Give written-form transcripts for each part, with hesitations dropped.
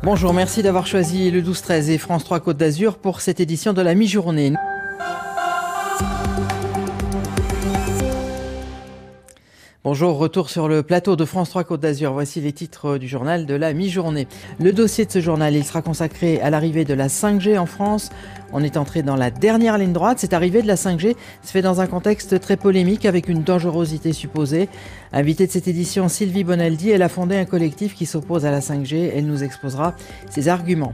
Bonjour, merci d'avoir choisi le 12-13 et France 3 Côte d'Azur pour cette édition de la mi-journée. Bonjour, retour sur le plateau de France 3 Côte d'Azur. Voici les titres du journal de la mi-journée. Le dossier de ce journal, il sera consacré à l'arrivée de la 5G en France. On est entré dans la dernière ligne droite. Cette arrivée de la 5G se fait dans un contexte très polémique avec une dangerosité supposée. Invitée de cette édition, Sylvie Bonaldi, elle a fondé un collectif qui s'oppose à la 5G. Elle nous exposera ses arguments.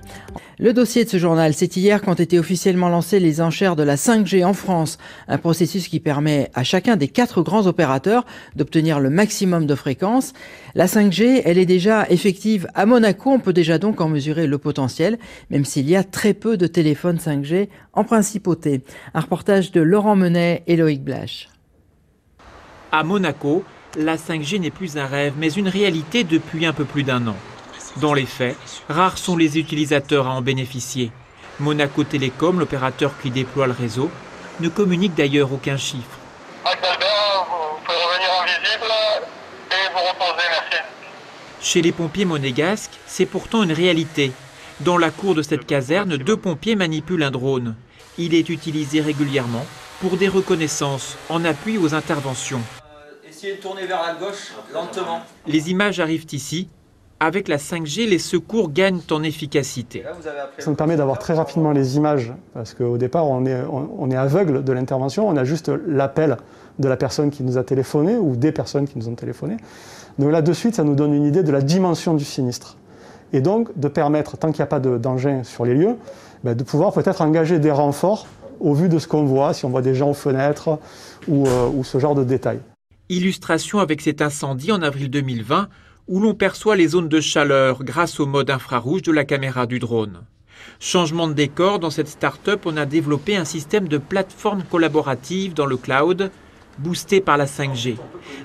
Le dossier de ce journal, c'est hier qu'ont été officiellement lancées les enchères de la 5G en France. Un processus qui permet à chacun des 4 grands opérateurs d'obtenir le maximum de fréquences. La 5G, elle est déjà effective à Monaco. On peut déjà donc en mesurer le potentiel, même s'il y a très peu de téléphones 5G en principauté. Un reportage de Laurent Menet et Loïc Blache. À Monaco, la 5G n'est plus un rêve, mais une réalité depuis un peu plus d'1 an. Dans les faits, rares sont les utilisateurs à en bénéficier. Monaco Télécom, l'opérateur qui déploie le réseau, ne communique d'ailleurs aucun chiffre. Vous pouvez revenir en visible et vous reposer, merci. Chez les pompiers monégasques, c'est pourtant une réalité. Dans la cour de cette caserne, 2 pompiers manipulent un drone. Il est utilisé régulièrement pour des reconnaissances en appui aux interventions. Essayez de tourner vers la gauche, lentement. Les images arrivent ici. Avec la 5G, les secours gagnent en efficacité. Ça nous permet d'avoir très rapidement les images, parce qu'au départ, on est aveugle de l'intervention, on a juste l'appel de la personne qui nous a téléphoné ou des personnes qui nous ont téléphoné. Donc là, de suite, ça nous donne une idée de la dimension du sinistre. Et donc, de permettre, tant qu'il n'y a pas d'engin sur les lieux, de pouvoir peut-être engager des renforts au vu de ce qu'on voit, si on voit des gens aux fenêtres ou ce genre de détails. Illustration avec cet incendie en avril 2020, où l'on perçoit les zones de chaleur grâce au mode infrarouge de la caméra du drone. Changement de décor, dans cette start-up, on a développé un système de plateforme collaborative dans le cloud, boosté par la 5G.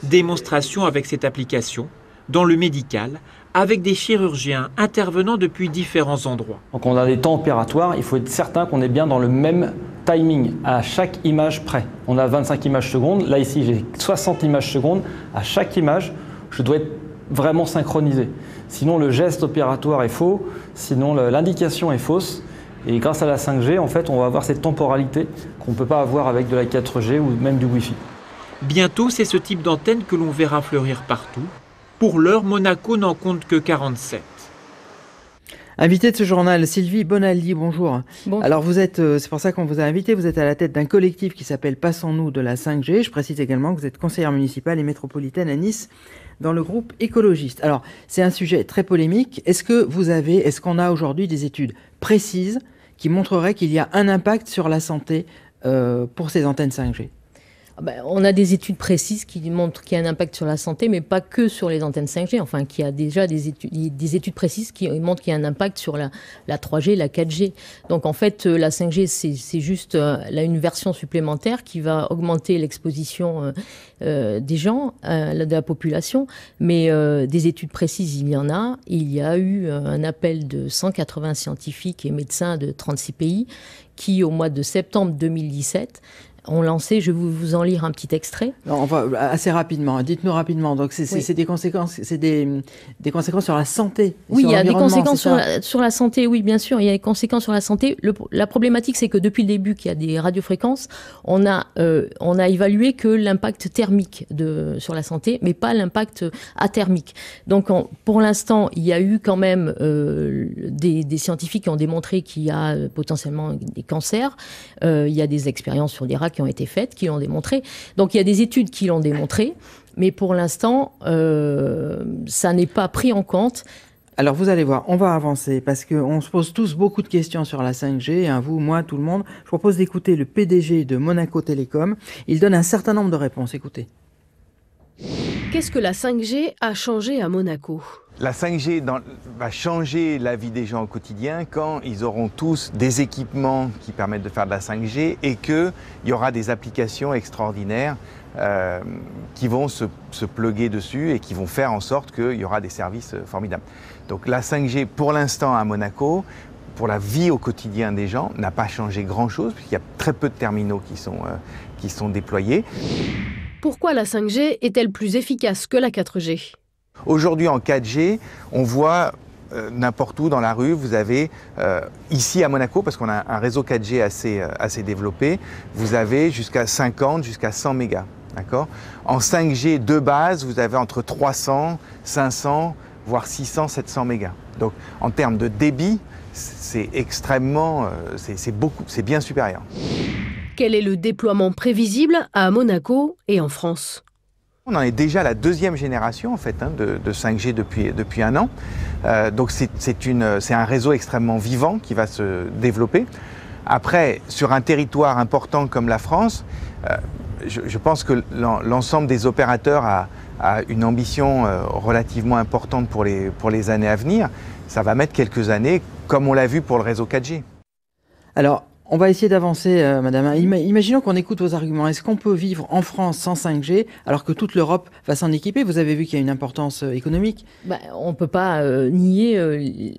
Démonstration avec cette application, dans le médical, avec des chirurgiens intervenant depuis différents endroits. Donc on a des temps opératoires, il faut être certain qu'on est bien dans le même timing, à chaque image près. On a 25 images secondes, là ici j'ai 60 images secondes. À chaque image, je dois être vraiment synchronisé. Sinon le geste opératoire est faux, sinon l'indication est fausse. Et grâce à la 5G, en fait, on va avoir cette temporalité qu'on ne peut pas avoir avec de la 4G ou même du Wi-Fi. Bientôt, c'est ce type d'antenne que l'on verra fleurir partout. Pour l'heure, Monaco n'en compte que 47. Invité de ce journal, Sylvie Bonaldi, bonjour. Bonjour. Alors vous êtes, c'est pour ça qu'on vous a invité, vous êtes à la tête d'un collectif qui s'appelle Passons-nous de la 5G. Je précise également que vous êtes conseillère municipale et métropolitaine à Nice dans le groupe écologiste. Alors c'est un sujet très polémique. Est-ce qu'on a aujourd'hui des études précises qui montreraient qu'il y a un impact sur la santé pour ces antennes 5G ? On a des études précises qui montrent qu'il y a un impact sur la santé, mais pas que sur les antennes 5G. Enfin, qu'il y a déjà des études précises qui montrent qu'il y a un impact sur la 3G, la 4G. Donc, en fait, la 5G, c'est juste une version supplémentaire qui va augmenter l'exposition des gens, de la population. Mais des études précises, il y en a. Il y a eu un appel de 180 scientifiques et médecins de 36 pays qui, au mois de septembre 2017, ont lancé, je vais vous en lire un petit extrait. Non, on va assez rapidement, dites-nous rapidement. Donc c'est des conséquences, c'est des conséquences sur la santé. Oui, il y a des conséquences sur la santé, oui, bien sûr, il y a des conséquences sur la santé. La problématique, c'est que depuis le début qu'il y a des radiofréquences, on a évalué que l'impact thermique sur la santé, mais pas l'impact athermique. Donc pour l'instant, il y a eu quand même des scientifiques qui ont démontré qu'il y a potentiellement des cancers. Il y a des expériences sur des rats qui ont été faites, qui l'ont démontré. Donc il y a des études qui l'ont démontré, mais pour l'instant, ça n'est pas pris en compte. Alors vous allez voir, on va avancer parce qu'on se pose tous beaucoup de questions sur la 5G, hein, vous, moi, tout le monde. Je propose d'écouter le PDG de Monaco Télécom. Il donne un certain nombre de réponses. Écoutez. Qu'est-ce que la 5G a changé à Monaco ? La 5G va changer la vie des gens au quotidien quand ils auront tous des équipements qui permettent de faire de la 5G et qu'il y aura des applications extraordinaires qui vont se plugger dessus et qui vont faire en sorte qu'il y aura des services formidables. Donc la 5G, pour l'instant à Monaco, pour la vie au quotidien des gens, n'a pas changé grand-chose puisqu'il y a très peu de terminaux qui sont déployés. Pourquoi la 5G est-elle plus efficace que la 4G ? Aujourd'hui, en 4G, on voit n'importe où dans la rue, vous avez, ici à Monaco, parce qu'on a un réseau 4G assez développé, vous avez jusqu'à 50, jusqu'à 100 mégas. En 5G de base, vous avez entre 300, 500, voire 600, 700 mégas. Donc en termes de débit, c'est extrêmement, c'est bien supérieur. Quel est le déploiement prévisible à Monaco et en France ? On en est déjà à la deuxième génération en fait, de 5G depuis un an. Donc c'est un réseau extrêmement vivant qui va se développer. Après, sur un territoire important comme la France, je pense que l'ensemble des opérateurs a une ambition relativement importante pour les années à venir. Ça va mettre quelques années, comme on l'a vu pour le réseau 4G. Alors, on va essayer d'avancer, madame. Imaginons qu'on écoute vos arguments. Est-ce qu'on peut vivre en France sans 5G alors que toute l'Europe va s'en équiper? Vous avez vu qu'il y a une importance économique. On ne peut pas nier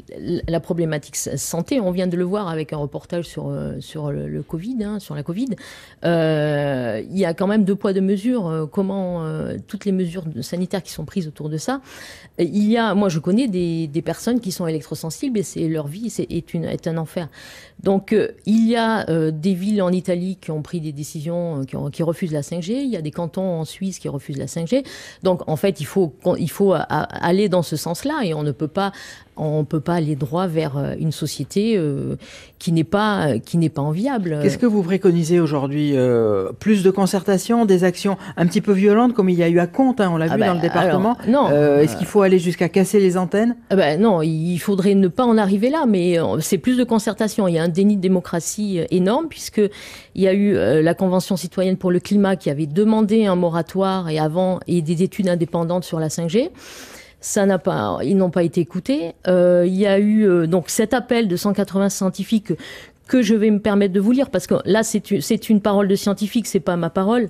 la problématique santé. On vient de le voir avec un reportage sur le Covid, sur la Covid. Il y a quand même 2 poids 2 mesures. Toutes les mesures sanitaires qui sont prises autour de ça. Moi, je connais des personnes qui sont électrosensibles et leur vie est un enfer. Donc, il y a des villes en Italie qui ont pris des décisions qui refusent la 5G. Il y a des cantons en Suisse qui refusent la 5G. Donc, en fait, il faut aller dans ce sens-là et on ne peut pas aller droit vers une société qui n'est pas enviable. Qu'est-ce que vous préconisez aujourd'hui? Plus de concertation, des actions un petit peu violentes comme il y a eu à Contes, on l'a vu dans le département. Alors, non. Est-ce qu'il faut aller jusqu'à casser les antennes? Non, il faudrait ne pas en arriver là, mais c'est plus de concertation. Il y a un déni de démocratie énorme puisqu'il y a eu la Convention citoyenne pour le climat qui avait demandé un moratoire et des études indépendantes sur la 5G. Ils n'ont pas été écoutés. Il y a eu donc cet appel de 180 scientifiques que je vais me permettre de vous lire parce que là c'est une parole de scientifique, c'est pas ma parole.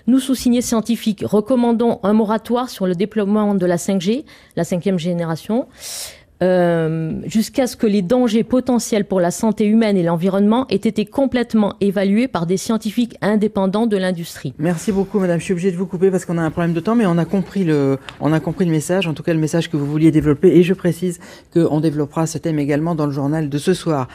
Nous, sous-signés scientifiques, recommandons un moratoire sur le déploiement de la 5G, la 5e génération, jusqu'à ce que les dangers potentiels pour la santé humaine et l'environnement aient été complètement évalués par des scientifiques indépendants de l'industrie. Merci beaucoup, madame. Je suis obligée de vous couper parce qu'on a un problème de temps, mais on a compris le message, en tout cas le message que vous vouliez développer. Et je précise qu'on développera ce thème également dans le journal de ce soir.